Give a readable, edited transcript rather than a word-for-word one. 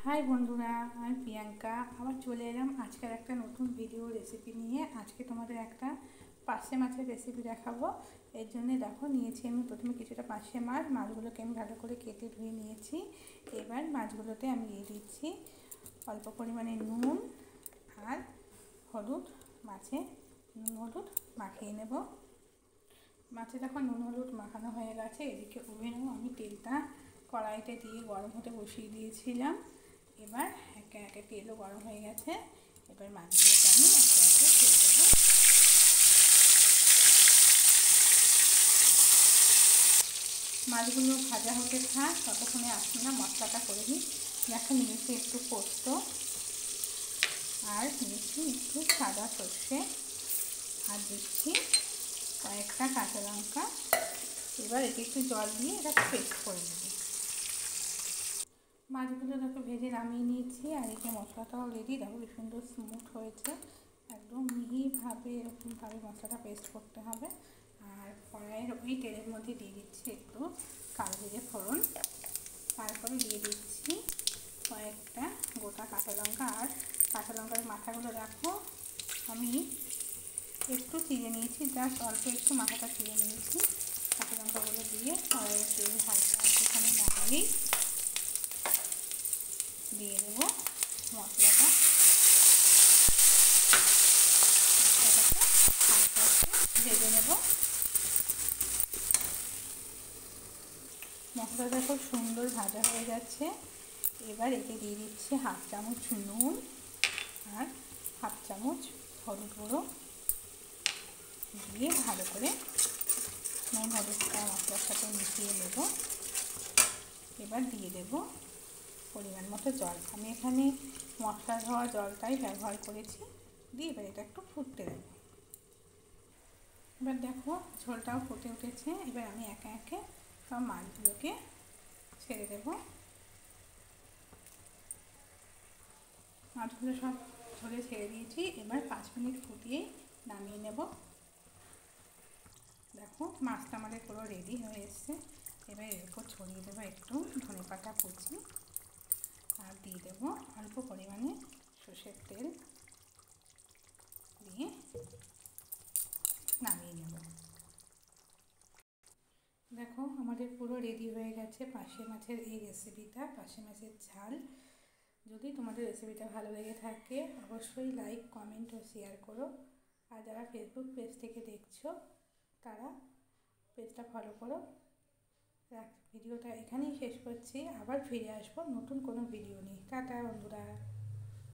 High বন্ধুরা, আমি প্রিয়াঙ্কা আবার চলে এলাম আজকের একটা নতুন ভিডিও রেসিপি নিয়ে। আজকে তোমাদের একটা পার্শে মাছের রেসিপি দেখাবো। এর জন্যে দেখো নিয়েছি আমি প্রথমে কিছুটা পার্শে মাছগুলোকে আমি ভালো করে কেটে ধুয়ে নিয়েছি। এবার মাছগুলোতে আমি দিয়ে দিচ্ছি অল্প পরিমাণে নুন আর হলুদ। মাছে নুন হলুদ মাখিয়ে নেব। মাছে যখন নুন হলুদ মাখানো হয়ে গেছে, এদিকে ওভেনেও আমি তেলটা কড়াইতে দিয়ে গরম হতে বসিয়ে দিয়েছিলাম। এবার একে একে তেলও গরম হয়ে গেছে। এবার মাছগুলোকে আমি একে একে ছেড়ে দেবো। মাছগুলো ভাজা হতে থাক, ততক্ষণে আসুন না মশলাটা করে নিই। দেখো নিয়েছি একটু পোস্ত আর নিয়েছি একটু সাদা সর্ষে আর দিচ্ছি কয়েকটা কাঁচা লঙ্কা। এবার এতে একটু জল দিয়ে এটা পেস্ট করে নেব। মাছগুলো দেখো ভেজে নামিয়ে নিয়েছি, আর এতে মশলাটাও রেডি। দেখো কি সুন্দর স্মুথ হয়েছে, একদম মিহিভাবে এরকমভাবে মশলাটা পেস্ট করতে হবে। আর কড়াইয়ের ওই তেলের মধ্যে দিয়ে দিচ্ছি একটু কালো জিরে ফোড়ন, তারপরে দিয়ে দিচ্ছি কয়েকটা গোটা কাঁচা লঙ্কা। আর কাঁচা লঙ্কার মাথাগুলো দেখো আমি একটু চিড়ে নিয়েছি, জাস্ট অল্প একটু মাথাটা চিড়ে নিয়েছি। কাঁচা লঙ্কাগুলো দিয়ে কড়াইয়ের তেল হালকা এখানে নামিয়েই দিয়ে দেবো মশলাটাকে হালকা ভেজে নেব। মশলাটা খুব সুন্দর ভাজা হয়ে যাচ্ছে। এবার এতে দিয়ে দিচ্ছি হাফ চামচ নুন আর হাফ চামচ হলুদ গুঁড়ো দিয়ে ভালো করে নুন হলুদটা মশলার সাথে মিশিয়ে নেব। এবার দিয়ে দেব পরিমাণ মতো জল। আমি এখানে মশলা ধোয়া জলটাই ব্যবহার করেছি। দিয়ে এবার এটা একটু ফুটতে দেব। এবার দেখো ঝোলটাও ফুটে উঠেছে। এবার আমি একে একে সব মাছগুলোকে ছেড়ে দেব। মাছগুলো সব ঝোলে ছেড়ে দিয়েছি। এবার 5 মিনিট ফুটিয়ে নামিয়ে নেব। দেখো মাছটা আমাদের পুরো রেডি হয়ে এসছে। এবার এর উপর ছড়িয়ে দেবো একটু ধনেপাতা কুচি আর দিয়ে দেবো অল্প পরিমাণে সর্ষের তেল, দিয়ে নামিয়ে নেব। দেখো আমাদের পুরো রেডি হয়ে গেছে পার্শে মাছের এই রেসিপিটা, পার্শে মাছের ঝাল। যদি তোমাদের রেসিপিটা ভালো লেগে থাকে অবশ্যই লাইক, কমেন্ট ও শেয়ার করো। আর যারা ফেসবুক পেজ থেকে দেখছো তারা পেজটা ফলো করো। ভিডিওটা এখানেই শেষ করছি, আবার ফিরে আসবো নতুন কোনো ভিডিও নিয়ে। টাটা বন্ধুরা।